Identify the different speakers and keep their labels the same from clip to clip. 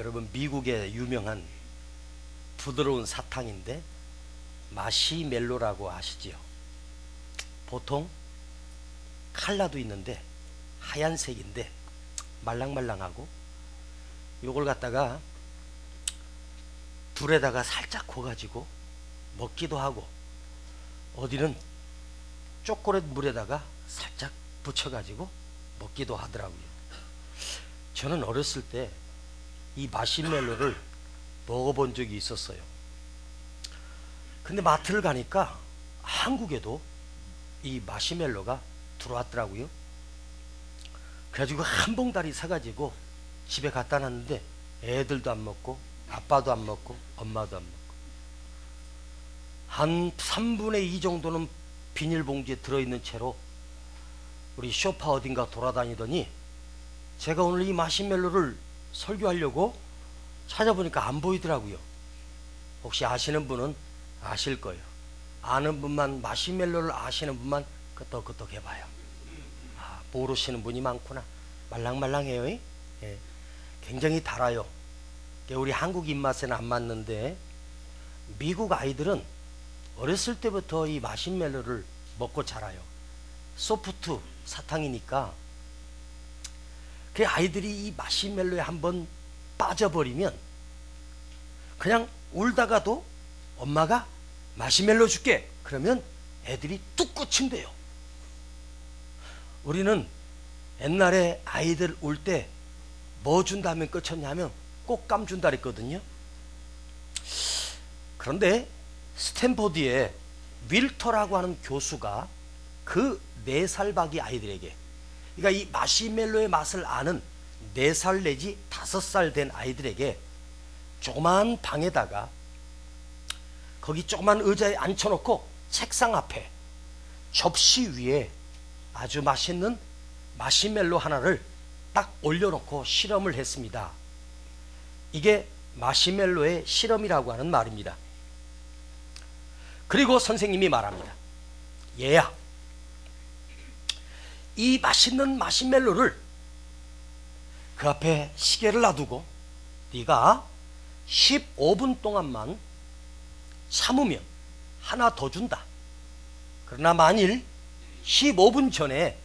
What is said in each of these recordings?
Speaker 1: 여러분, 미국의 유명한 부드러운 사탕인데 마시멜로라고 아시지요? 보통 칼라도 있는데 하얀색인데 말랑말랑하고, 요걸 갖다가 불에다가 살짝 구워가지고 먹기도 하고, 어디는 초콜릿 물에다가 살짝 붙여가지고 먹기도 하더라고요. 저는 어렸을 때 이 마시멜로를 먹어본 적이 있었어요. 근데 마트를 가니까 한국에도 이 마시멜로가 들어왔더라고요. 그래가지고 한 봉다리 사가지고 집에 갖다 놨는데 애들도 안 먹고 아빠도 안 먹고 엄마도 안 먹고, 한 3분의 2 정도는 비닐봉지에 들어있는 채로 우리 쇼파 어딘가 돌아다니더니, 제가 오늘 이 마시멜로를 설교하려고 찾아보니까 안 보이더라고요. 혹시 아시는 분은 아실 거예요. 아는 분만, 마시멜로를 아시는 분만 끄떡끄떡 해봐요. 아, 모르시는 분이 많구나. 말랑말랑해요. 예. 굉장히 달아요. 우리 한국 입맛에는 안 맞는데, 미국 아이들은 어렸을 때부터 이 마시멜로를 먹고 자라요. 소프트 사탕이니까. 그 아이들이 이 마시멜로에 한번 빠져버리면 그냥 울다가도 엄마가 마시멜로 줄게 그러면 애들이 뚝 꽂힌대요. 우리는 옛날에 아이들 울 때 뭐 준다면 끝쳤냐면 꽃감 준다 그랬거든요. 그런데 스탠포드의 윌터라고 하는 교수가 그 4살 박이 아이들에게, 그러니까 이 마시멜로의 맛을 아는 4살 내지 5살 된 아이들에게 조그만 방에다가 거기 조그만 의자에 앉혀놓고 책상 앞에 접시 위에 아주 맛있는 마시멜로 하나를 딱 올려놓고 실험을 했습니다. 이게 마시멜로의 실험이라고 하는 말입니다. 그리고 선생님이 말합니다. 얘야, 이 맛있는 마시멜로를 그 앞에 시계를 놔두고 네가 15분 동안만 참으면 하나 더 준다. 그러나 만일 15분 전에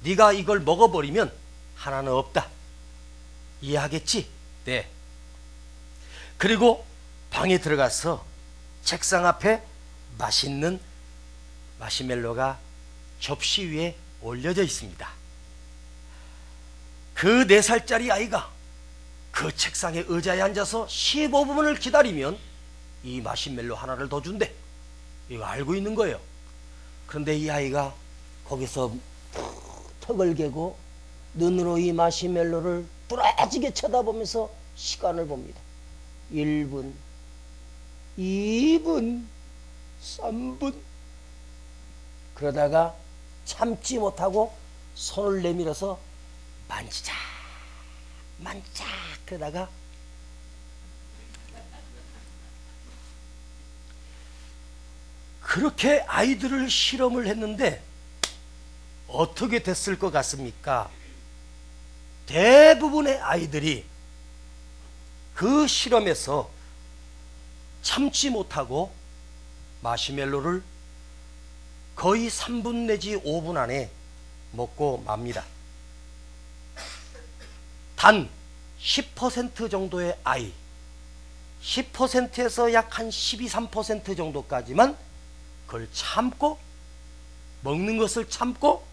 Speaker 1: 네가 이걸 먹어버리면 하나는 없다. 이해하겠지? 네. 그리고 방에 들어가서 책상 앞에 맛있는 마시멜로가 접시 위에 올려져 있습니다. 그 4살짜리 아이가 그 책상에 의자에 앉아서 15분을 기다리면 이 마시멜로 하나를 더 준대. 이거 알고 있는 거예요. 그런데 이 아이가 거기서 턱을 개고 눈으로 이 마시멜로를 부라지게 쳐다보면서 시간을 봅니다. 1분, 2분, 3분. 그러다가 참지 못하고 손을 내밀어서 만지작 만지작 그러다가 그렇게 아이들을 실험을 했는데 어떻게 됐을 것 같습니까? 대부분의 아이들이 그 실험에서 참지 못하고 마시멜로를 거의 3분 내지 5분 안에 먹고 맙니다. 단 10% 정도의 아이, 10%에서 약 한 12, 13% 정도까지만 그걸 참고, 먹는 것을 참고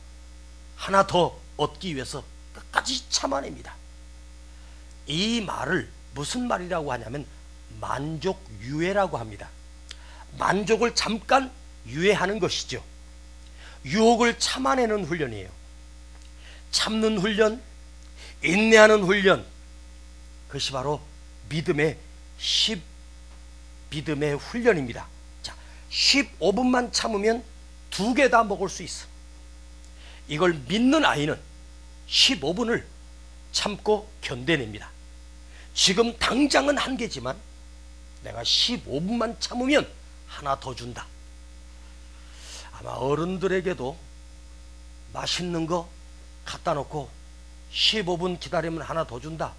Speaker 1: 하나 더 얻기 위해서 끝까지 참아냅니다. 이 말을 무슨 말이라고 하냐면 만족유예라고 합니다. 만족을 잠깐 유예하는 것이죠. 유혹을 참아내는 훈련이에요. 참는 훈련, 인내하는 훈련, 그것이 바로 믿음의 훈련입니다. 자, 15분만 참으면 2개 다 먹을 수 있어. 이걸 믿는 아이는 15분을 참고 견뎌냅니다. 지금 당장은 1개지만 내가 15분만 참으면 하나 더 준다. 아마 어른들에게도 맛있는 거 갖다 놓고 15분 기다리면 하나 더 준다.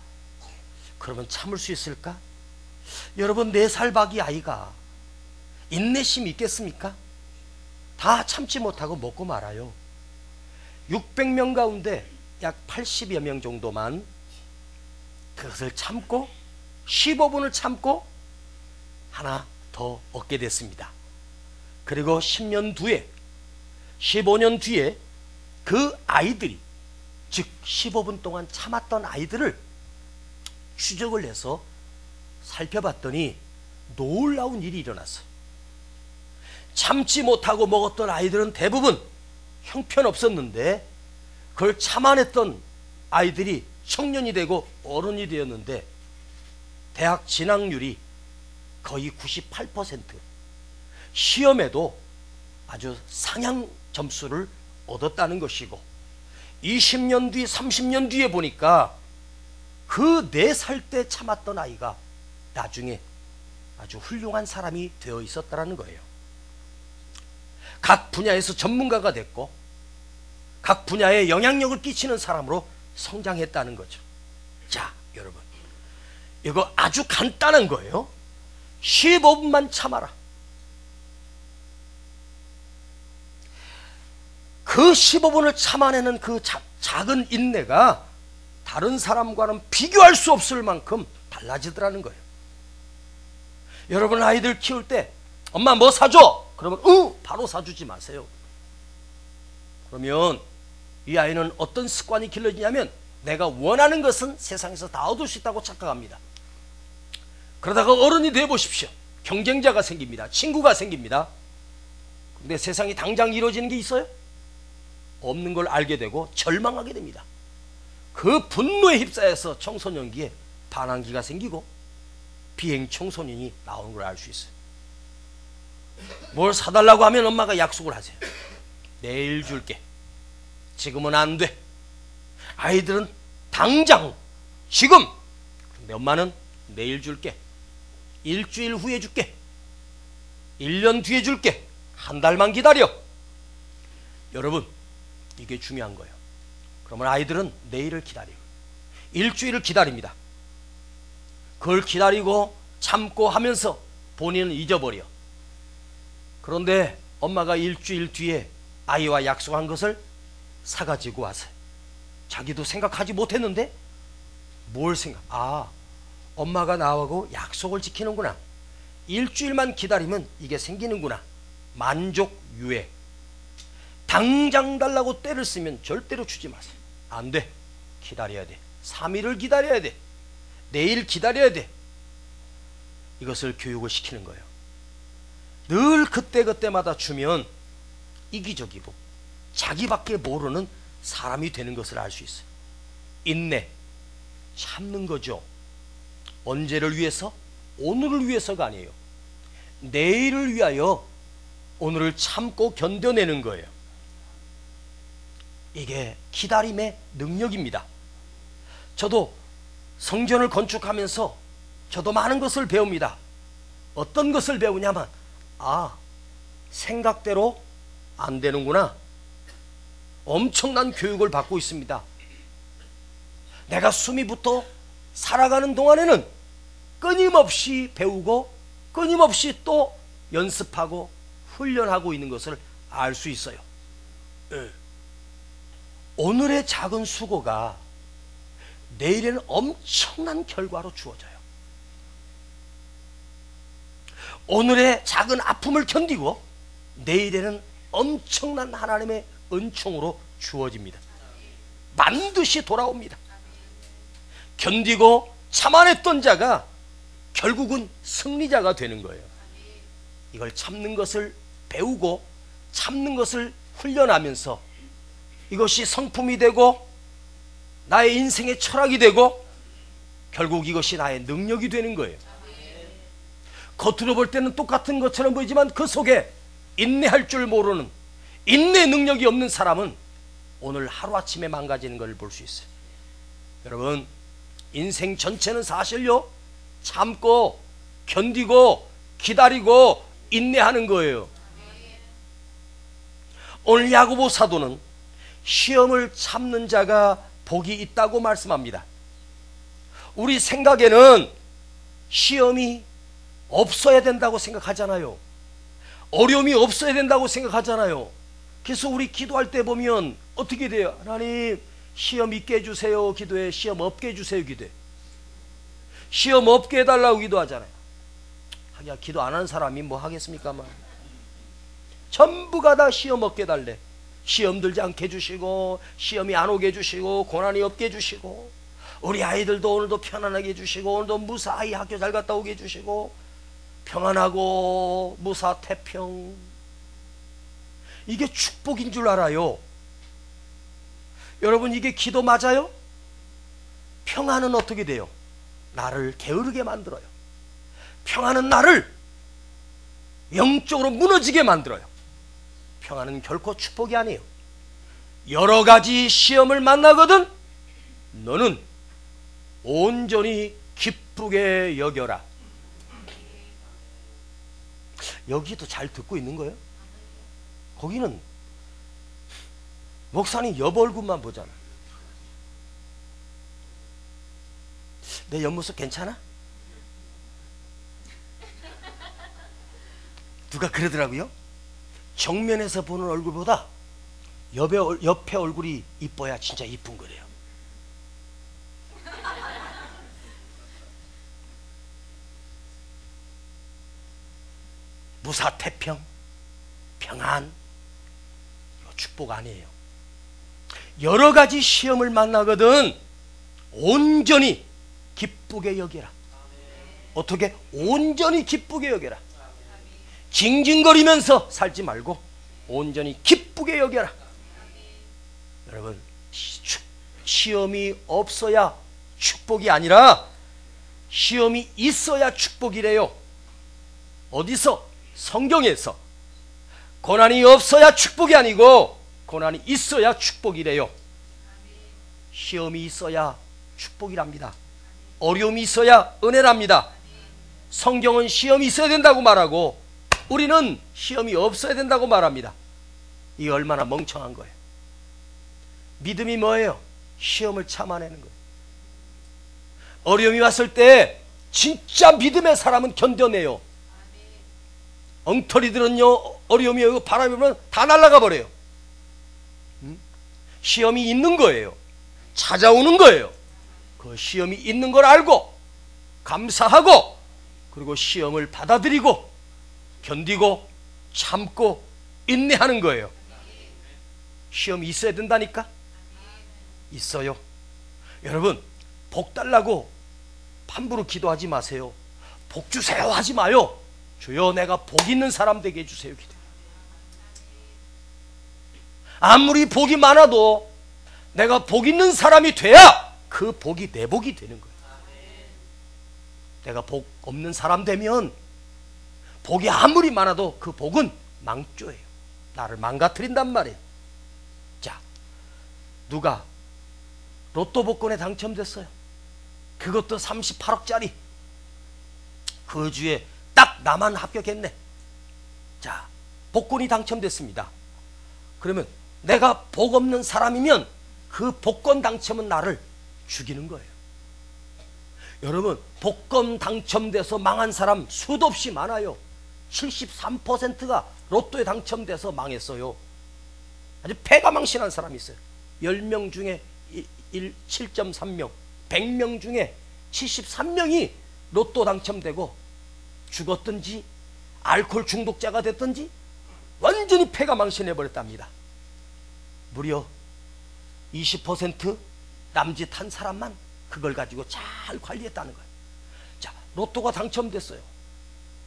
Speaker 1: 그러면 참을 수 있을까? 여러분, 4살 박이 아이가 인내심이 있겠습니까? 다 참지 못하고 먹고 말아요. 600명 가운데 약 80여 명 정도만 그것을 참고 15분을 참고 하나 더 얻게 됐습니다. 그리고 10년 뒤에 15년 뒤에 그 아이들이, 즉 15분 동안 참았던 아이들을 추적을 해서 살펴봤더니 놀라운 일이 일어났어요. 참지 못하고 먹었던 아이들은 대부분 형편없었는데 그걸 참아냈던 아이들이 청년이 되고 어른이 되었는데 대학 진학률이 거의 98%, 시험에도 아주 상향 점수를 얻었다는 것이고, 20년 뒤 30년 뒤에 보니까 그 4살 때 참았던 아이가 나중에 아주 훌륭한 사람이 되어 있었다는 거예요. 각 분야에서 전문가가 됐고 각 분야에 영향력을 끼치는 사람으로 성장했다는 거죠. 자, 여러분, 이거 아주 간단한 거예요. 15분만 참아라. 그 15분을 참아내는 그 작은 인내가 다른 사람과는 비교할 수 없을 만큼 달라지더라는 거예요. 여러분, 아이들 키울 때 엄마 뭐 사줘? 그러면 바로 사주지 마세요. 그러면 이 아이는 어떤 습관이 길러지냐면 내가 원하는 것은 세상에서 다 얻을 수 있다고 착각합니다. 그러다가 어른이 되어 보십시오. 경쟁자가 생깁니다. 친구가 생깁니다. 근데 세상이 당장 이루어지는 게 있어요? 없는 걸 알게 되고 절망하게 됩니다. 그 분노에 휩싸여서 청소년기에 반항기가 생기고 비행 청소년이 나오는 걸 알 수 있어요. 뭘 사달라고 하면 엄마가 약속을 하세요. 내일 줄게. 지금은 안 돼. 아이들은 당장, 지금. 근데 엄마는 내일 줄게. 일주일 후에 줄게. 1년 뒤에 줄게. 한 달만 기다려. 여러분, 이게 중요한 거예요. 그러면 아이들은 내일을 기다려요. 일주일을 기다립니다. 그걸 기다리고 참고 하면서 본인은 잊어버려. 그런데 엄마가 일주일 뒤에 아이와 약속한 것을 사가지고 와서 자기도 생각하지 못했는데 뭘 엄마가 나하고 약속을 지키는구나. 일주일만 기다리면 이게 생기는구나. 만족 유예. 당장 달라고 때를 쓰면 절대로 주지 마세요. 안 돼. 기다려야 돼. 3일을 기다려야 돼. 내일 기다려야 돼. 이것을 교육을 시키는 거예요. 늘 그때그때마다 주면 이기적이고 자기밖에 모르는 사람이 되는 것을 알 수 있어요. 인내, 참는 거죠. 언제를 위해서? 오늘을 위해서가 아니에요. 내일을 위하여 오늘을 참고 견뎌내는 거예요. 이게 기다림의 능력입니다. 저도 성전을 건축하면서 저도 많은 것을 배웁니다. 어떤 것을 배우냐면 생각대로 안 되는구나. 엄청난 교육을 받고 있습니다. 내가 숨이 붙어 살아가는 동안에는 끊임없이 배우고 끊임없이 또 연습하고 훈련하고 있는 것을 알 수 있어요. 오늘의 작은 수고가 내일에는 엄청난 결과로 주어져요. 오늘의 작은 아픔을 견디고 내일에는 엄청난 하나님의 은총으로 주어집니다. 반드시 돌아옵니다. 견디고 참아냈던 자가 결국은 승리자가 되는 거예요. 이걸 참는 것을 배우고 참는 것을 훈련하면서 이것이 성품이 되고 나의 인생의 철학이 되고 결국 이것이 나의 능력이 되는 거예요. 겉으로 볼 때는 똑같은 것처럼 보이지만 그 속에 인내할 줄 모르는, 인내 능력이 없는 사람은 오늘 하루아침에 망가지는 걸 볼 수 있어요. 여러분, 인생 전체는 사실요 참고 견디고 기다리고 인내하는 거예요. 오늘 야고보 사도는 시험을 참는 자가 복이 있다고 말씀합니다. 우리 생각에는 시험이 없어야 된다고 생각하잖아요. 어려움이 없어야 된다고 생각하잖아요. 그래서 우리 기도할 때 보면 어떻게 돼요? 하나님 시험 있게 해주세요 기도해. 시험 없게 해주세요 기도해. 시험 없게 해달라고 기도하잖아요. 하기야 기도 안 하는 사람이 뭐 하겠습니까만. 전부가 다 시험 없게 해달래. 시험 들지 않게 해주시고, 시험이 안 오게 해주시고, 고난이 없게 해주시고, 우리 아이들도 오늘도 편안하게 해주시고, 오늘도 무사히 학교 잘 갔다 오게 해주시고, 평안하고 무사 태평. 이게 축복인 줄 알아요. 여러분 이게 기도 맞아요? 평안은 어떻게 돼요? 나를 게으르게 만들어요. 평안은 나를 영적으로 무너지게 만들어요. 평안은 결코 축복이 아니에요. 여러 가지 시험을 만나거든 너는 온전히 기쁘게 여겨라. 여기도 잘 듣고 있는 거예요? 거기는 목사님 여보 얼굴만 보잖아. 내 옆모습 괜찮아? 누가 그러더라고요. 정면에서 보는 얼굴보다 옆에 얼굴이 이뻐야 진짜 이쁜 거래요. 무사태평, 평안, 이거 축복 아니에요. 여러 가지 시험을 만나거든 온전히 기쁘게 여겨라. 어떻게? 온전히 기쁘게 여겨라. 징징거리면서 살지 말고 온전히 기쁘게 여겨라. 여러분 시험이 없어야 축복이 아니라 시험이 있어야 축복이래요. 어디서? 성경에서. 고난이 없어야 축복이 아니고 고난이 있어야 축복이래요. 시험이 있어야 축복이랍니다. 어려움이 있어야 은혜랍니다. 성경은 시험이 있어야 된다고 말하고 우리는 시험이 없어야 된다고 말합니다. 이게 얼마나 멍청한 거예요. 믿음이 뭐예요? 시험을 참아내는 거예요. 어려움이 왔을 때 진짜 믿음의 사람은 견뎌내요. 엉터리들은요 어려움이 오고 바람이 불면 다 날아가 버려요. 시험이 있는 거예요. 찾아오는 거예요. 그 시험이 있는 걸 알고 감사하고 그리고 시험을 받아들이고 견디고 참고 인내하는 거예요. 시험이 있어야 된다니까? 있어요. 여러분 복 달라고 함부로 기도하지 마세요. 복 주세요 하지 마요. 주여 내가 복 있는 사람 되게 해주세요 기도. 아무리 복이 많아도 내가 복 있는 사람이 돼야 그 복이 내 복이 되는 거예요. 내가 복 없는 사람 되면 복이 아무리 많아도 그 복은 망조예요. 나를 망가뜨린단 말이에요. 자, 누가 로또 복권에 당첨됐어요. 그것도 38억짜리. 그 주에 딱 나만 합격했네. 자, 복권이 당첨됐습니다. 그러면 내가 복 없는 사람이면 그 복권 당첨은 나를 죽이는 거예요. 여러분 복권 당첨돼서 망한 사람 수도 없이 많아요. 73%가 로또에 당첨돼서 망했어요. 아주 패가망신한 사람이 있어요. 10명 중에 7.3명 100명 중에 73명이 로또 당첨되고 죽었든지 알코올 중독자가 됐든지 완전히 패가망신해버렸답니다. 무려 20% 남짓한 사람만 그걸 가지고 잘 관리했다는 거예요. 자, 로또가 당첨됐어요.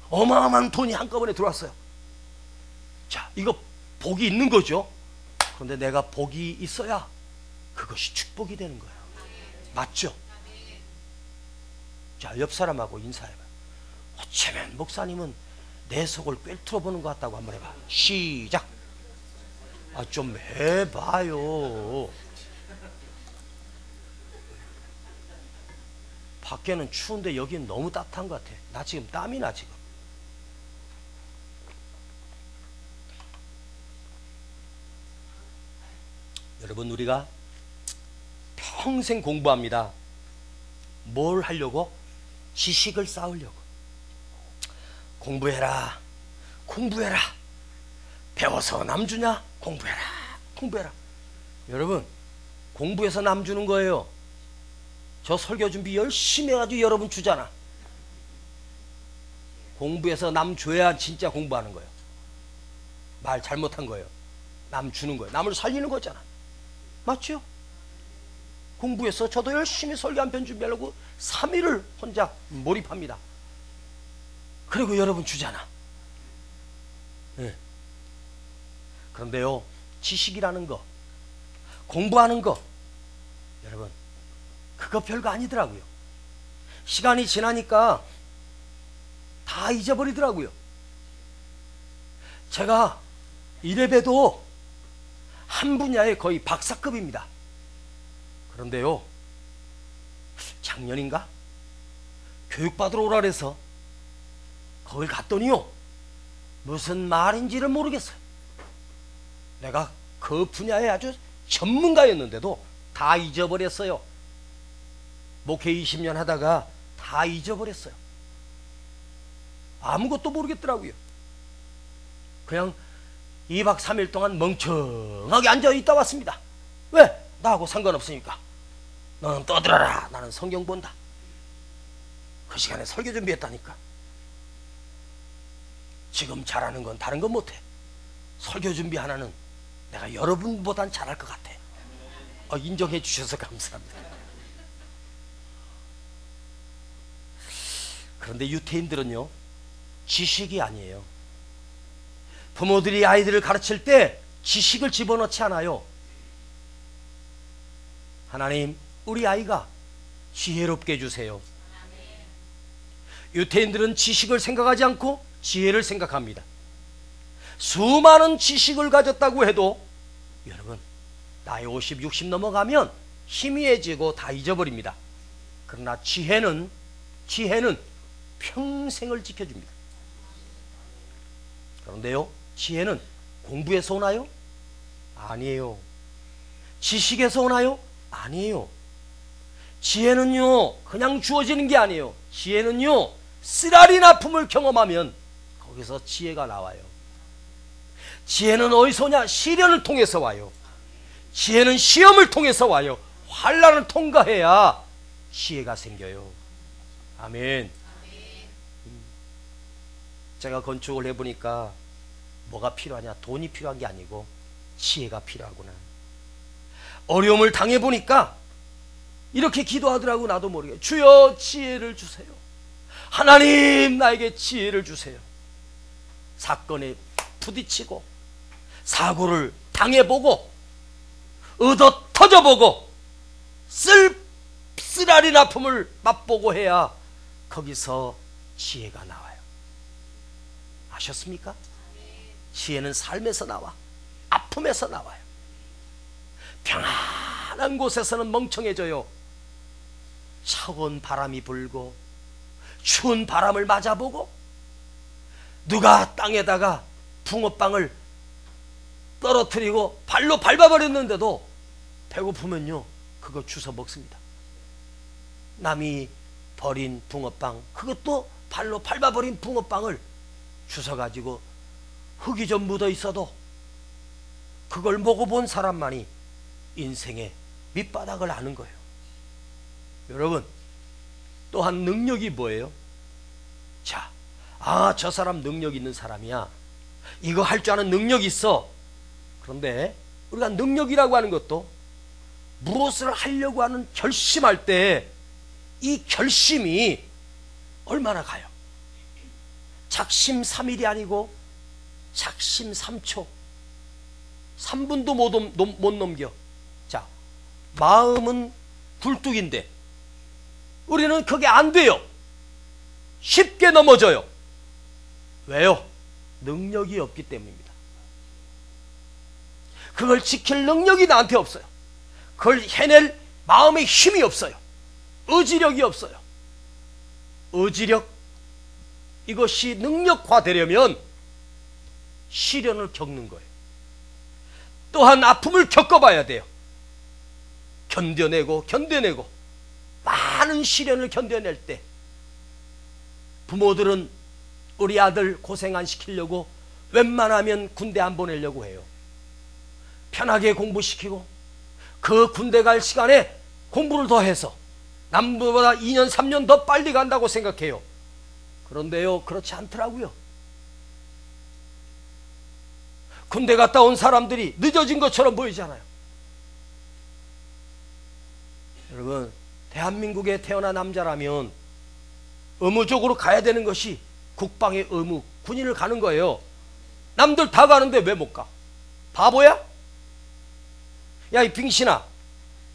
Speaker 1: 어마어마한 돈이 한꺼번에 들어왔어요. 자, 이거 복이 있는 거죠. 그런데 내가 복이 있어야 그것이 축복이 되는 거예요. 맞죠? 자, 옆 사람하고 인사해봐요. 어쩌면 목사님은 내 속을 꿰뚫어 보는 것 같다고 한번 해봐. 시작. 아, 좀 해봐요. 밖에는 추운데 여기는 너무 따뜻한 것 같아. 나 지금 땀이 나 지금. 여러분 우리가 평생 공부합니다. 뭘 하려고? 지식을 쌓으려고. 공부해라, 공부해라. 배워서 남 주냐? 공부해라, 공부해라. 여러분, 공부해서 남 주는 거예요. 저 설교 준비 열심히 해가지고 여러분 주잖아. 공부해서 남 줘야 진짜 공부하는 거예요. 말 잘못한 거예요. 남 주는 거예요. 남을 살리는 거잖아. 맞죠? 공부해서 저도 열심히 설교 한 편 준비하려고 3일을 혼자 몰입합니다. 그리고 여러분 주잖아. 네. 그런데요, 지식이라는 거, 공부하는 거, 여러분, 그거 별거 아니더라고요. 시간이 지나니까 다 잊어버리더라고요. 제가 이래봬도 한 분야에 거의 박사급입니다. 그런데요, 작년인가 교육받으러 오라 그래서 거길 갔더니요, 무슨 말인지를 모르겠어요. 내가 그 분야에 아주 전문가였는데도 다 잊어버렸어요. 목회 20년 하다가 다 잊어버렸어요. 아무것도 모르겠더라고요. 그냥 2박 3일 동안 멍청하게 앉아있다 왔습니다. 왜? 나하고 상관없으니까. 너는 떠들어라. 나는 성경 본다. 그 시간에 설교 준비했다니까. 지금 잘하는 건 다른 건 못해. 설교 준비 하나는 내가 여러분보단 잘할 것 같아. 인정해 주셔서 감사합니다. 그런데 유태인들은요, 지식이 아니에요. 부모들이 아이들을 가르칠 때 지식을 집어넣지 않아요. 하나님, 우리 아이가 지혜롭게 해주세요. 유태인들은 지식을 생각하지 않고 지혜를 생각합니다. 수많은 지식을 가졌다고 해도 여러분, 나이 50, 60 넘어가면 희미해지고 다 잊어버립니다. 그러나 지혜는 평생을 지켜줍니다. 그런데요, 지혜는 공부에서 오나요? 아니에요. 지식에서 오나요? 아니에요. 지혜는요, 그냥 주어지는 게 아니에요. 지혜는요, 쓰라린 아픔을 경험하면 거기서 지혜가 나와요. 지혜는 어디서 오냐? 시련을 통해서 와요. 지혜는 시험을 통해서 와요. 환난을 통과해야 지혜가 생겨요. 아멘. 제가 건축을 해보니까 뭐가 필요하냐? 돈이 필요한 게 아니고 지혜가 필요하구나. 어려움을 당해보니까 이렇게 기도하더라고. 나도 모르게 주여 지혜를 주세요. 하나님 나에게 지혜를 주세요. 사건에 부딪히고 사고를 당해보고 얻어 터져보고 쓰라린 아픔을 맛보고 해야 거기서 지혜가 나와요. 아셨습니까? 지혜는 삶에서 나와. 아픔에서 나와요. 평안한 곳에서는 멍청해져요. 차가운 바람이 불고 추운 바람을 맞아보고 누가 땅에다가 붕어빵을 떨어뜨리고 발로 밟아버렸는데도 배고프면요 그거 주워 먹습니다. 남이 버린 붕어빵, 그것도 발로 밟아버린 붕어빵을 주워가지고 흙이 좀 묻어 있어도 그걸 먹어본 사람만이 인생의 밑바닥을 아는 거예요. 여러분, 또한 능력이 뭐예요? 자, 저 사람 능력 있는 사람이야. 이거 할 줄 아는 능력이 있어. 그런데 우리가 능력이라고 하는 것도 무엇을 하려고 하는 결심할 때 이 결심이 얼마나 가요? 작심삼일이 아니고 작심삼초, 3분도 못 넘겨. 자, 마음은 굴뚝인데 우리는 그게 안 돼요. 쉽게 넘어져요. 왜요? 능력이 없기 때문입니다. 그걸 지킬 능력이 나한테 없어요. 그걸 해낼 마음의 힘이 없어요. 의지력이 없어요. 의지력, 이것이 능력화되려면 시련을 겪는 거예요. 또한 아픔을 겪어봐야 돼요. 견뎌내고 많은 시련을 견뎌낼 때 부모들은 우리 아들 고생 안 시키려고 웬만하면 군대 안 보내려고 해요. 편하게 공부시키고 그 군대 갈 시간에 공부를 더 해서 남보다 2년 3년 더 빨리 간다고 생각해요. 그런데요, 그렇지 않더라고요. 군대 갔다 온 사람들이 늦어진 것처럼 보이잖아요. 여러분, 대한민국에 태어난 남자라면 의무적으로 가야 되는 것이 국방의 의무, 군인을 가는 거예요. 남들 다 가는데 왜 못 가? 바보야? 야, 이 빙신아,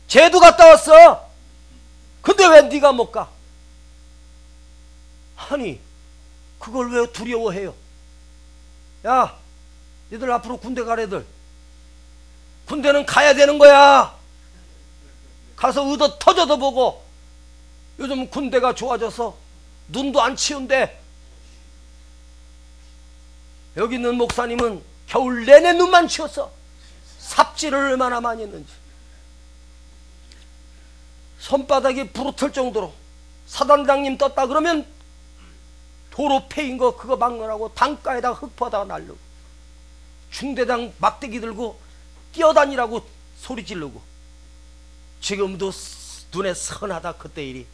Speaker 1: 쟤도 갔다 왔어. 근데 왜 네가 못 가? 아니, 그걸 왜 두려워해요? 야, 니들 앞으로 군대 갈 애들, 군대는 가야 되는 거야. 가서 의도 터져도 보고. 요즘 군대가 좋아져서 눈도 안 치운대. 여기 있는 목사님은 겨울 내내 눈만 치웠어. 삽질을 얼마나 많이 했는지. 손바닥이 부르틀 정도로 사단장님 떴다 그러면 도로 패인 거 그거 막느라고 강가에다가 흙퍼다가 날르고, 중대장 막대기 들고 뛰어다니라고 소리 지르고. 지금도 눈에 선하다. 그때 일이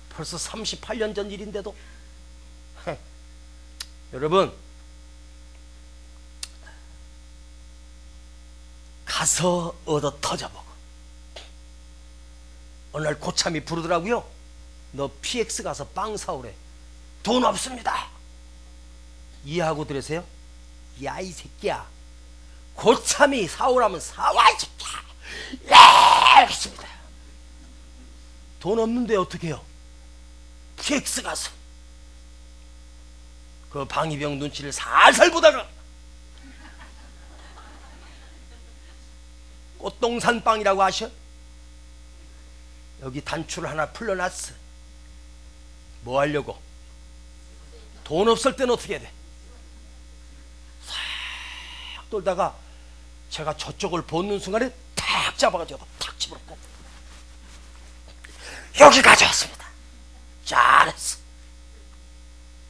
Speaker 1: 벌써 38년 전 일인데도. 여러분, 가서 얻어 터져보고. 어느 날 고참이 부르더라고요. 너 PX 가서 빵 사오래. 돈 없습니다. 이해하고 들으세요? 야, 이 새끼야, 고참이 사오라면 사와, 이 새끼야. 예, 알겠습니다. 돈 없는데 어떻게 해요? PX 가서 그 방위병 눈치를 살살 보다가 꽃동산 빵이라고 아셔? 여기 단추를 하나 풀려놨어. 뭐 하려고? 돈 없을 때는 어떻게 해야 돼? 싹 돌다가 제가 저쪽을 보는 순간에 탁 잡아가지고 탁 집어넣고, 여기 가져왔습니다. 잘했어.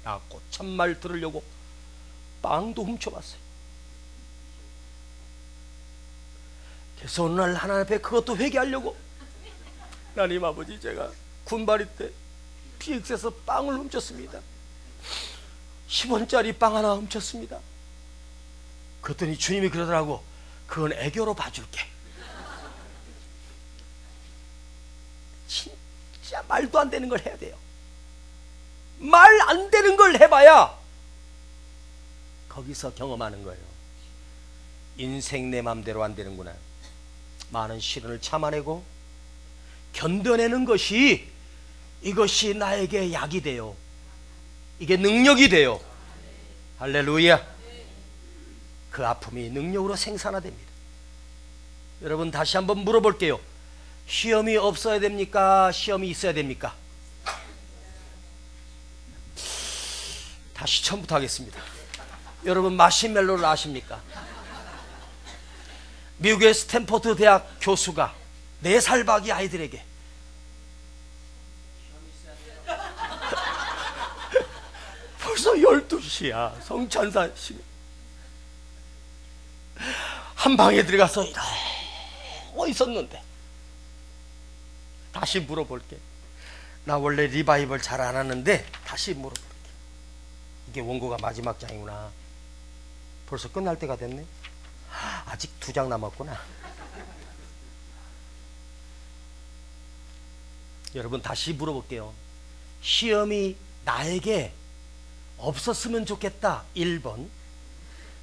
Speaker 1: 야, 고참말 들으려고 빵도 훔쳐봤어요. 그래서 어느 날 하나님 앞에 그것도 회개하려고, 하나님 아버지, 제가 군발이 때 PX에서 빵을 훔쳤습니다. 10원짜리 빵 하나 훔쳤습니다. 그랬더니 주님이 그러더라고. 그건 애교로 봐줄게. 진짜 말도 안 되는 걸 해야 돼요. 말 안 되는 걸 해봐야 거기서 경험하는 거예요. 인생 내 맘대로 안 되는구나. 많은 시련을 참아내고 견뎌내는 것이, 이것이 나에게 약이 돼요. 이게 능력이 돼요. 할렐루야. 그 아픔이 능력으로 생산화됩니다. 여러분, 다시 한번 물어볼게요. 시험이 없어야 됩니까? 시험이 있어야 됩니까? 다시 처음부터 하겠습니다. 여러분, 마시멜로를 아십니까? 미국의 스탠포드 대학 교수가 4살 박이 아이들에게 벌써 12시야. 성찬사 시간. 한 방에 들어가서 이러고 있었는데, 다시 물어볼게. 나 원래 리바이벌 잘 안 하는데 다시 물어볼게. 이게 원고가 마지막 장이구나. 벌써 끝날 때가 됐네. 아직 2장 남았구나. 여러분, 다시 물어볼게요. 시험이 나에게 없었으면 좋겠다. 1번.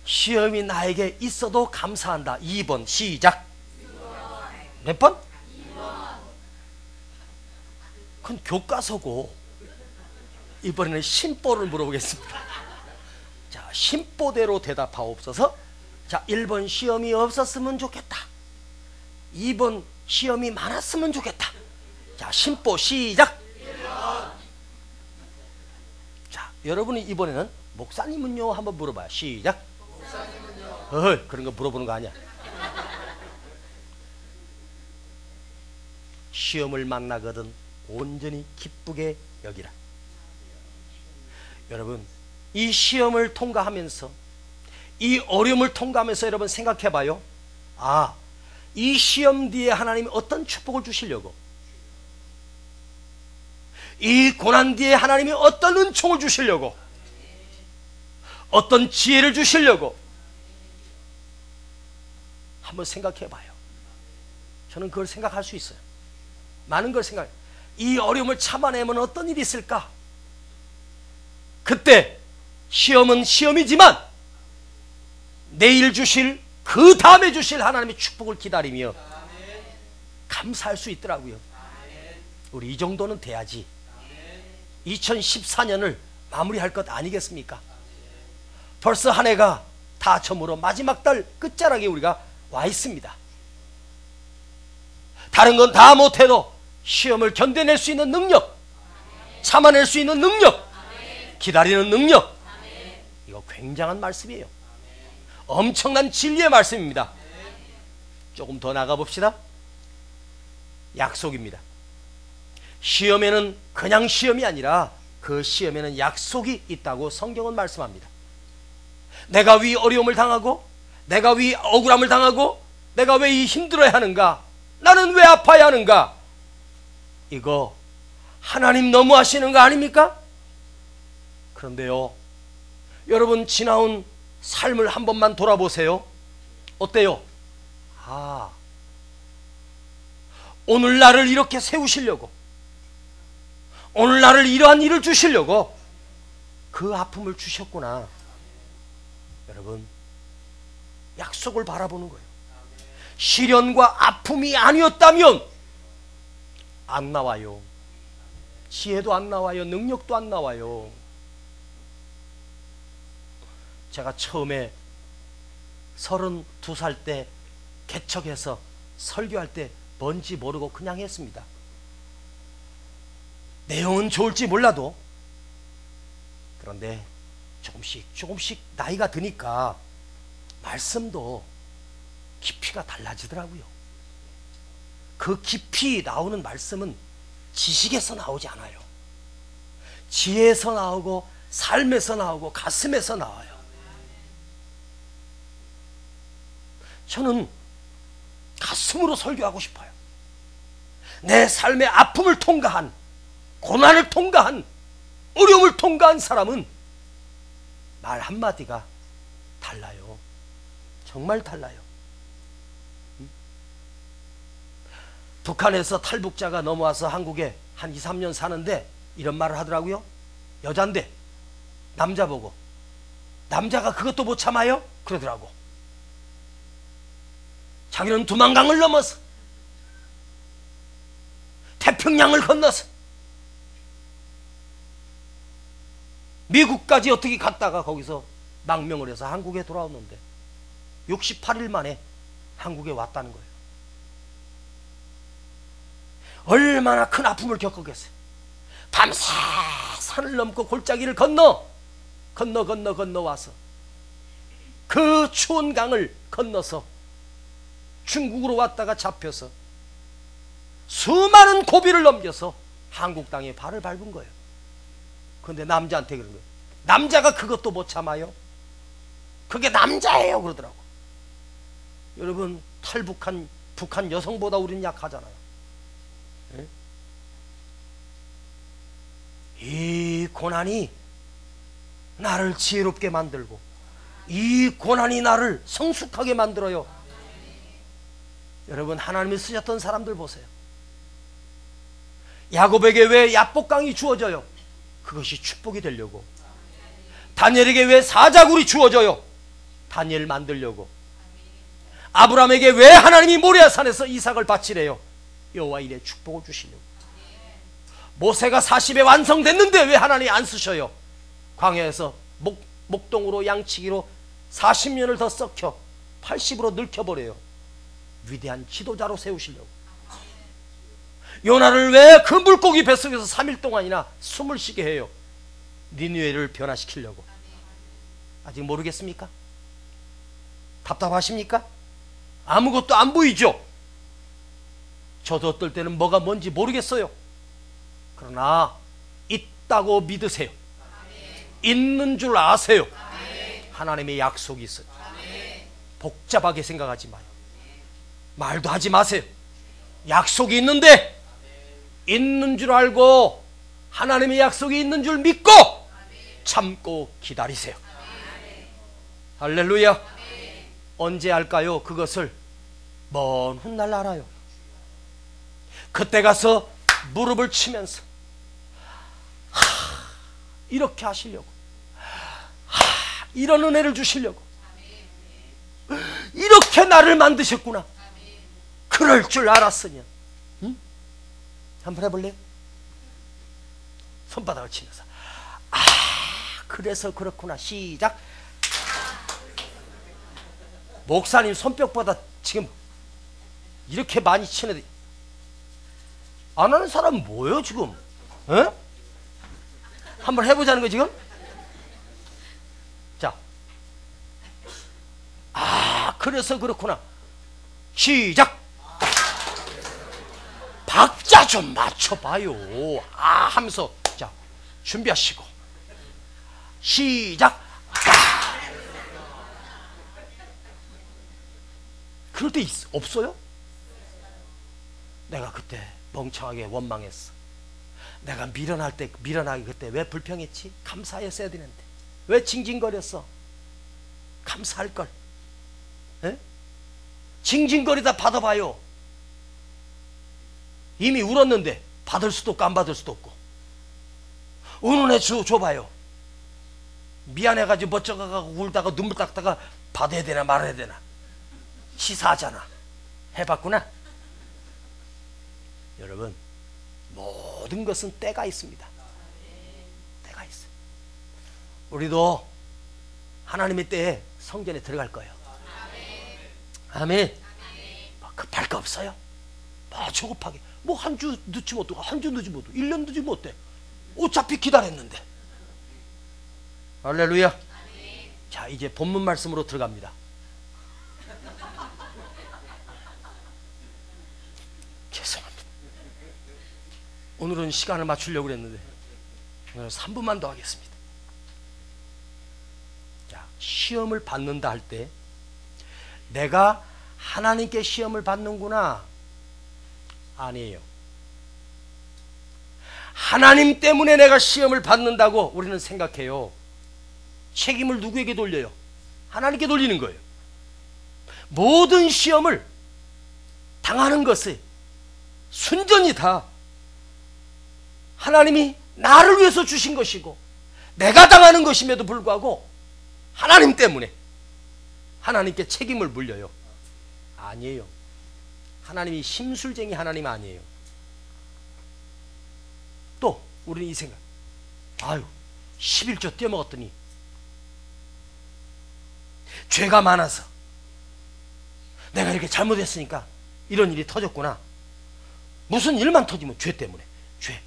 Speaker 1: 시험이 나에게 있어도 감사한다. 2번. 시작. 몇 번? 2번. 그건 교과서고, 이번에는 심보를 물어보겠습니다. 자, 심보대로 대답하옵소서. 자, 1번 시험이 없었으면 좋겠다. 2번 시험이 많았으면 좋겠다. 자, 심보 시작. 1번. 자, 여러분이 이번에는 목사님은요 한번 물어봐요. 시작. 목사님은요. 그런 거 물어보는 거 아니야. 시험을 만나거든 온전히 기쁘게 여기라. 여러분, 이 시험을 통과하면서, 이 어려움을 통과하면서 여러분 생각해 봐요. 아, 이 시험 뒤에 하나님이 어떤 축복을 주시려고, 이 고난 뒤에 하나님이 어떤 은총을 주시려고, 어떤 지혜를 주시려고 한번 생각해 봐요. 저는 그걸 생각할 수 있어요. 많은 걸 생각해요. 이 어려움을 참아내면 어떤 일이 있을까? 그때 시험은 시험이지만 내일 주실, 그 다음에 주실 하나님의 축복을 기다리며 감사할 수 있더라고요. 우리 이 정도는 돼야지 2014년을 마무리할 것 아니겠습니까? 벌써 한 해가 다 저물어 마지막 달 끝자락에 우리가 와 있습니다. 다른 건 다 못해도 시험을 견뎌낼 수 있는 능력, 참아낼 수 있는 능력, 기다리는 능력, 이거 굉장한 말씀이에요. 엄청난 진리의 말씀입니다. 조금 더 나가봅시다. 약속입니다. 시험에는 그냥 시험이 아니라 그 시험에는 약속이 있다고 성경은 말씀합니다. 내가 왜 어려움을 당하고, 내가 왜 억울함을 당하고, 내가 왜 이 힘들어야 하는가, 나는 왜 아파야 하는가, 이거 하나님 너무하시는 거 아닙니까? 그런데요, 여러분 지나온 삶을 한 번만 돌아보세요. 어때요? 아, 오늘 나를 이렇게 세우시려고, 오늘 나를 이러한 일을 주시려고 그 아픔을 주셨구나. 여러분, 약속을 바라보는 거예요. 시련과 아픔이 아니었다면 안 나와요. 지혜도 안 나와요. 능력도 안 나와요. 제가 처음에 32살 때 개척해서 설교할 때 뭔지 모르고 그냥 했습니다. 내용은 좋을지 몰라도. 그런데 조금씩 나이가 드니까 말씀도 깊이가 달라지더라고요. 그 깊이 나오는 말씀은 지식에서 나오지 않아요. 지혜에서 나오고, 삶에서 나오고, 가슴에서 나와요. 저는 가슴으로 설교하고 싶어요. 내 삶의 아픔을 통과한, 고난을 통과한, 어려움을 통과한 사람은 말 한마디가 달라요. 정말 달라요. 북한에서 탈북자가 넘어와서 한국에 한 2, 3년 사는데 이런 말을 하더라고요. 여잔데 남자 보고, 남자가 그것도 못 참아요? 그러더라고. 자기는 두만강을 넘어서 태평양을 건너서 미국까지 어떻게 갔다가 거기서 망명을 해서 한국에 돌아왔는데 68일 만에 한국에 왔다는 거예요. 얼마나 큰 아픔을 겪었겠어요. 밤새 산을 넘고 골짜기를 건너와서 그 추운 강을 건너서 중국으로 왔다가 잡혀서 수많은 고비를 넘겨서 한국 땅에 발을 밟은 거예요. 그런데 남자한테 그런 거예요. 남자가 그것도 못 참아요? 그게 남자예요 그러더라고. 여러분, 탈북한 북한 여성보다 우리는 약하잖아요. 네? 이 고난이 나를 지혜롭게 만들고, 이 고난이 나를 성숙하게 만들어요. 여러분, 하나님이 쓰셨던 사람들 보세요. 야곱에게 왜 야복강이 주어져요? 그것이 축복이 되려고. 다니엘에게 왜 사자굴이 주어져요? 다니엘 만들려고. 아브라함에게 왜 하나님이 모리아산에서 이삭을 바치래요? 여호와 일에 축복을 주시려고. 모세가 40에 완성됐는데 왜 하나님이 안 쓰셔요? 광야에서 목동으로 양치기로 40년을 더 썩혀 80으로 늙혀버려요. 위대한 지도자로 세우시려고. 요나를 왜 그 물고기 뱃속에서 3일 동안이나 숨을 쉬게 해요? 니느웨를 변화시키려고. 아직 모르겠습니까? 답답하십니까? 아무것도 안 보이죠? 저도 어떨 때는 뭐가 뭔지 모르겠어요. 그러나 있다고 믿으세요. 있는 줄 아세요. 하나님의 약속이 있어요. 복잡하게 생각하지 마요. 말도 하지 마세요. 약속이 있는데 있는 줄 알고 하나님의 약속이 있는 줄 믿고 참고 기다리세요. 할렐루야. 언제 할까요? 그것을 먼 훗날 알아요. 그때 가서 무릎을 치면서 이렇게 하시려고, 이런 은혜를 주시려고, 이렇게 나를 만드셨구나, 그럴 줄 알았으면. 응? 한번 해볼래요? 손바닥을 치면서 그래서 그렇구나. 시작. 목사님 손뼉보다 지금 이렇게 많이 치는데 안 하는 사람은 뭐예요 지금? 에? 한번 해보자는 거 지금? 자, 그래서 그렇구나. 시작. 박자 좀 맞춰봐요. 하면서 자 준비하시고 시작. 그럴 때 없어요? 내가 그때 멍청하게 원망했어. 내가 미련하게 그때 왜 불평했지? 감사했어야 되는데 왜 징징거렸어? 감사할걸. 에? 징징거리다 받아봐요. 이미 울었는데 받을 수도 없고 안 받을 수도 없고. 은은해 줘봐요. 미안해가지고 멋쩍어가고 울다가 눈물 닦다가 받아야 되나 말아야 되나 시사하잖아. 해봤구나. 여러분, 모든 것은 때가 있습니다. 때가 있어요. 우리도 하나님의 때에 성전에 들어갈 거예요. 아멘. 뭐 급할 거 없어요. 뭐 조급하게 뭐 한 주 늦으면 어떡해, 한 주 늦으면 어떡해, 1년 늦으면 어때? 어차피 기다렸는데. 할렐루야. 자, 이제 본문 말씀으로 들어갑니다. 죄송합니다. 오늘은 시간을 맞추려고 그랬는데 오늘 3분만 더 하겠습니다. 자, 시험을 받는다 할 때 내가 하나님께 시험을 받는구나, 아니에요. 하나님 때문에 내가 시험을 받는다고 우리는 생각해요. 책임을 누구에게 돌려요? 하나님께 돌리는 거예요. 모든 시험을 당하는 것이 순전히 다 하나님이 나를 위해서 주신 것이고 내가 당하는 것임에도 불구하고 하나님 때문에 하나님께 책임을 물려요. 아니에요. 하나님이 심술쟁이 하나님 아니에요. 또 우리는 이 생각, 11조 떼먹었더니 죄가 많아서 내가 이렇게 잘못했으니까 이런 일이 터졌구나. 무슨 일만 터지면 죄 때문에 죄.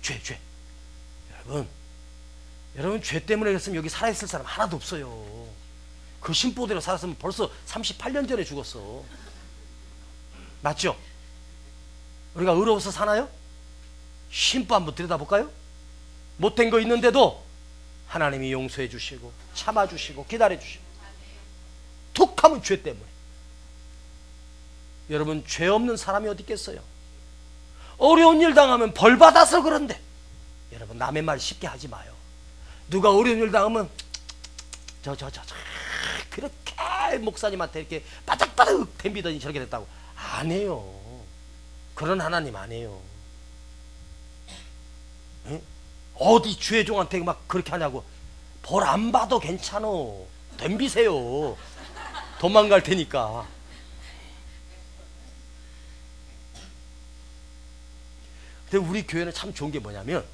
Speaker 1: 여러분 죄 때문에 그랬으면 여기 살아있을 사람 하나도 없어요. 그 심보대로 살았으면 벌써 38년 전에 죽었어. 맞죠? 우리가 의로워서 사나요? 심보 한번 들여다볼까요? 못된 거 있는데도 하나님이 용서해 주시고 참아 주시고 기다려 주시고, 툭 하면 죄 때문에. 여러분, 죄 없는 사람이 어디 있겠어요? 어려운 일 당하면 벌 받아서 그런데, 여러분 남의 말 쉽게 하지 마요. 누가 어려운 일 당하면 그렇게 목사님한테 이렇게 바닥바닥 댐비더니 저렇게 됐다고 안 해요. 그런 하나님 아니에요. 응? 어디 주의종한테 막 그렇게 하냐고. 벌 안 받아도 괜찮아. 덤비세요. 도망갈 테니까. 근데 우리 교회는 참 좋은 게 뭐냐면,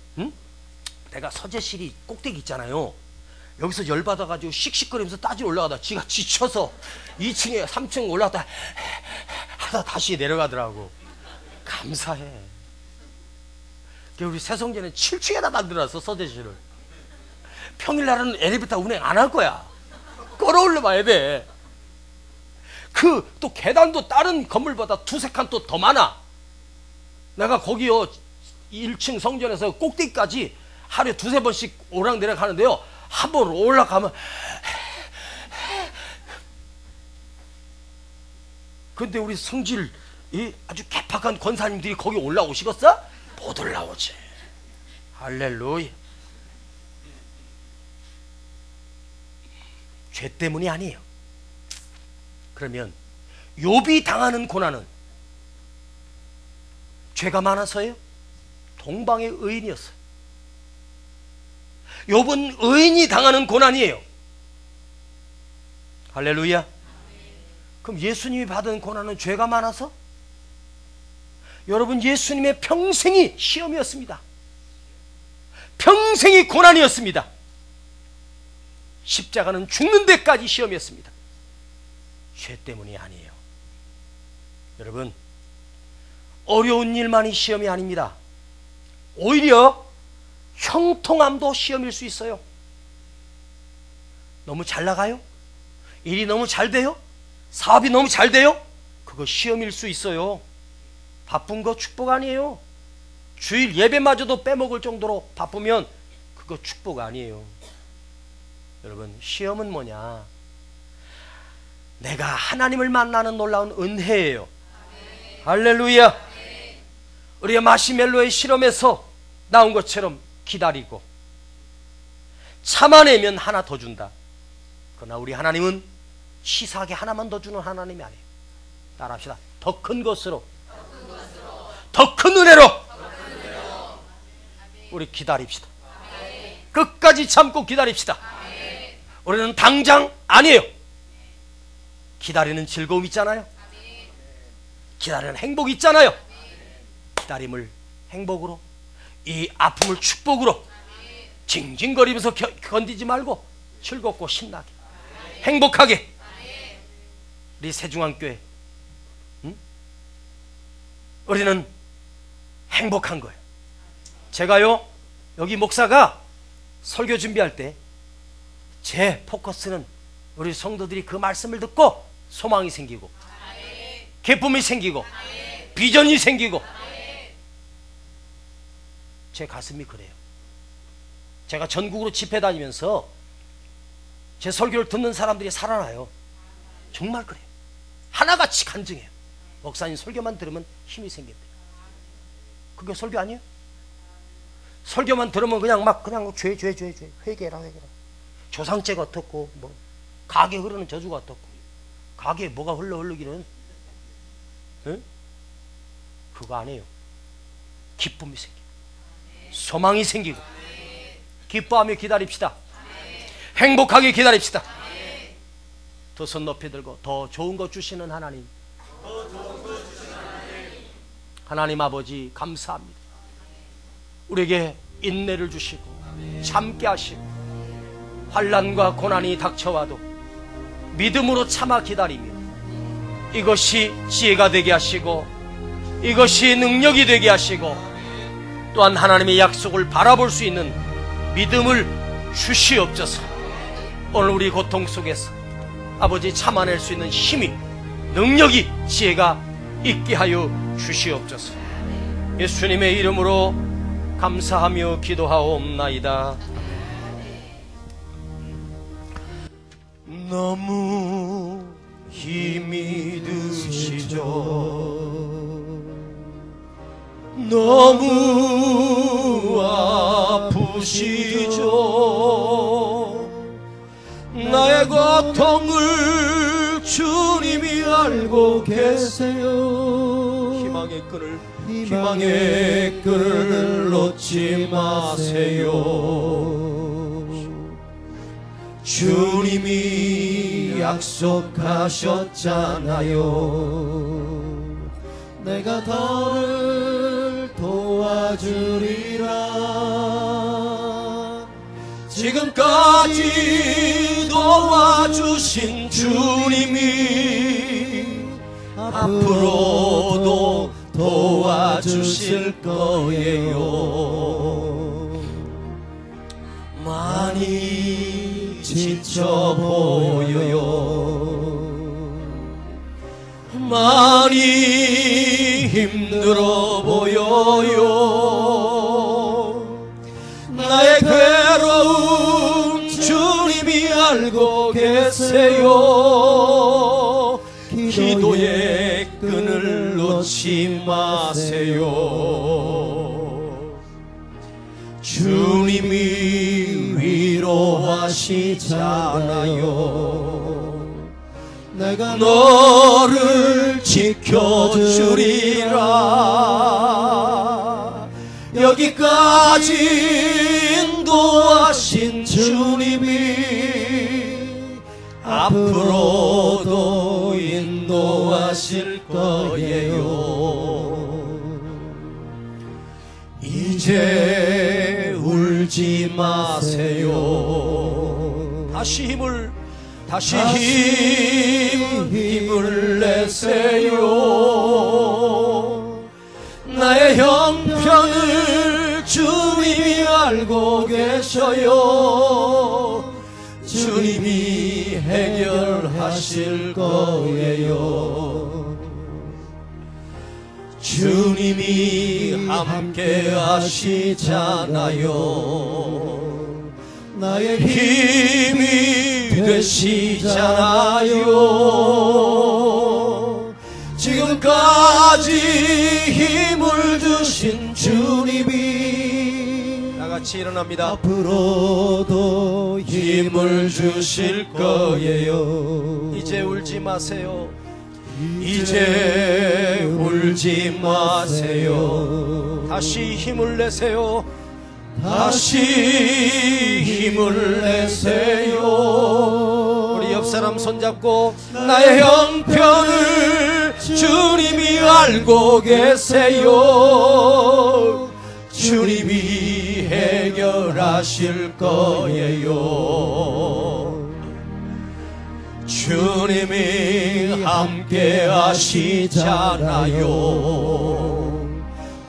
Speaker 1: 내가 서재실이 꼭대기 있잖아요. 여기서 열받아가지고 씩씩거리면서 따지러 올라가다 지가 지쳐서 2층에 3층 올라갔다 하다 다시 내려가더라고. 감사해. 우리 새성전에 7층에다 만들어놨어, 서재실을. 평일날은 엘리베이터 운행 안 할 거야. 끌어올려 봐야 돼. 또 계단도 다른 건물보다 두세 칸 또 더 많아. 내가 거기요 1층 성전에서 꼭대기까지 하루에 2-3번씩 오락내락 하는데요. 한 번 올라가면 근데 우리 성질 아주 개팍한 권사님들이 거기 올라오시겠어? 못 올라오지. 할렐루야. 죄 때문이 아니에요. 그러면 욥이 당하는 고난은 죄가 많아서요? 동방의 의인이었어요. 욥은 의인이 당하는 고난이에요. 할렐루야. 그럼 예수님이 받은 고난은 죄가 많아서? 여러분, 예수님의 평생이 시험이었습니다. 평생이 고난이었습니다. 십자가는 죽는 데까지 시험이었습니다. 죄 때문이 아니에요. 여러분, 어려운 일만이 시험이 아닙니다. 오히려 형통함도 시험일 수 있어요. 너무 잘 나가요? 일이 너무 잘 돼요? 사업이 너무 잘 돼요? 그거 시험일 수 있어요. 바쁜 거 축복 아니에요. 주일 예배마저도 빼먹을 정도로 바쁘면 그거 축복 아니에요. 여러분, 시험은 뭐냐? 내가 하나님을 만나는 놀라운 은혜예요. 할렐루야. 우리가 마시멜로의 실험에서 나온 것처럼 기다리고 참아내면 하나 더 준다. 그러나 우리 하나님은 치사하게 하나만 더 주는 하나님이 아니에요. 따라합시다. 더 큰 것으로, 더 큰 은혜로 우리 기다립시다. 끝까지 참고 기다립시다. 우리는 당장 아니에요. 기다리는 즐거움 있잖아요. 기다리는 행복 있잖아요. 기다림을 행복으로, 이 아픔을 축복으로 징징거리면서 견디지 말고 즐겁고 신나게 행복하게. 우리 세중앙교회, 우리는 행복한 거예요. 제가요, 여기 목사가 설교 준비할 때 제 포커스는 우리 성도들이 그 말씀을 듣고 소망이 생기고 기쁨이 생기고 비전이 생기고, 제 가슴이 그래요. 제가 전국으로 집회 다니면서 제 설교를 듣는 사람들이 살아나요. 정말 그래요. 하나같이 간증해요. 목사님 설교만 들으면 힘이 생긴대요. 그게 설교 아니에요? 설교만 들으면 그냥 죄 회개라. 조상죄가 어떻고, 뭐 가게 흐르는 저주가 어떻고, 가게에 뭐가 흐르기는, 응? 그거 아니에요. 기쁨이 생기고 소망이 생기고 기뻐하며 기다립시다. 행복하게 기다립시다. 두 손 높이 들고 더 좋은 것 주시는 하나님, 하나님 아버지 감사합니다. 우리에게 인내를 주시고 참게 하시고 환난과 고난이 닥쳐와도 믿음으로 참아 기다리며 이것이 지혜가 되게 하시고 이것이 능력이 되게 하시고 또한 하나님의 약속을 바라볼 수 있는 믿음을 주시옵소서. 오늘 우리 고통 속에서 아버지 참아낼 수 있는 힘이, 능력이, 지혜가 있게 하여 주시옵소서. 예수님의 이름으로 감사하며 기도하옵나이다. 너무 힘이 드시죠. 너무 아프시죠. 나의 고통을 주님이 알고 계세요. 희망의 끈을 놓지 마세요. 주님이 약속하셨잖아요. 내가 너를 도와주리라. 지금까지 도와주신 주님이 앞으로도 도와주실 거예요. 많이 지쳐 보여요. 많이 힘들어 보여요.
Speaker 2: 내세요. 기도의 끈을 놓지 마세요. 주님이 위로하시잖아요. 내가 너를 지켜주리라. 여기까지 인도하신 주님이 앞으로도 인도하실 거예요. 이제 울지 마세요. 다시 힘을 내세요. 나의 형편을 주님이 알고 계셔요. 주님이 해결하실 거예요. 주님이 함께 하시잖아요. 나의 힘이 되시잖아요. 지금까지 힘을 주신 주님이 다같이 일어납니다. 앞으로도 힘을 주실 거예요. 이제 울지 마세요. 이제 울지 마세요. 다시 힘을 내세요. 다시 힘을 내세요. 우리 옆 사람 손잡고 나의 형편을 주님이 알고 계세요. 주님이 해결하실 거예요. 주님이 함께 하시잖아요.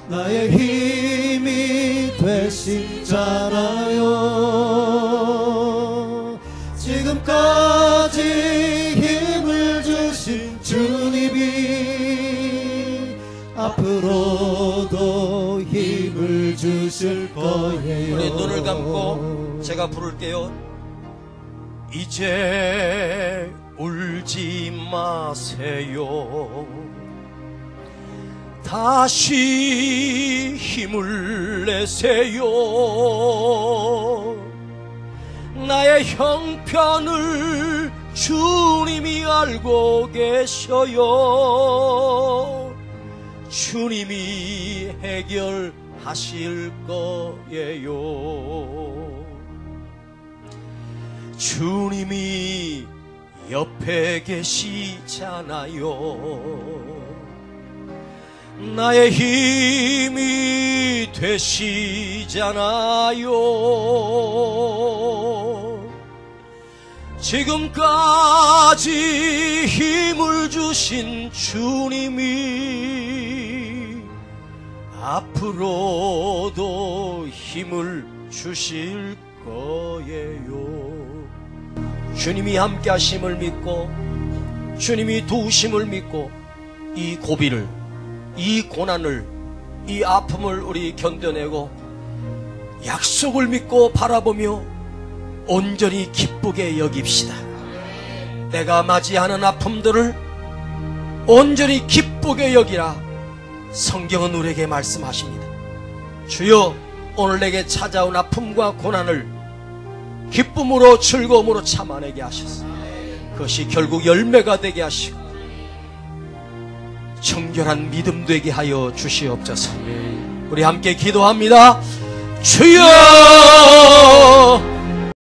Speaker 2: 나의 힘이 되시잖아요. 지금까지 힘을 주신 주님이 앞으로도 힘을 주실 거예요.
Speaker 1: 우리 눈을 감고 제가 부를게요. 이제 울지 마세요. 다시 힘을 내세요. 나의 형편을 주님이 알고 계셔요. 주님이 해결하실 거예요. 주님이 옆에 계시잖아요. 나의 힘이 되시잖아요. 지금까지 힘을 주신 주님이 앞으로도 힘을 주실 거예요. 주님이 함께 하심을 믿고 주님이 도우심을 믿고 이 고비를, 이 고난을, 이 아픔을 우리 견뎌내고 약속을 믿고 바라보며 온전히 기쁘게 여깁시다. 내가 맞이하는 아픔들을 온전히 기쁘게 여기라. 성경은 우리에게 말씀하십니다. 주여, 오늘 내게 찾아온 아픔과 고난을 기쁨으로 즐거움으로 참아내게 하셔서 그것이 결국 열매가 되게 하시고 정결한 믿음 되게 하여 주시옵소서. 우리 함께 기도합니다. 주여,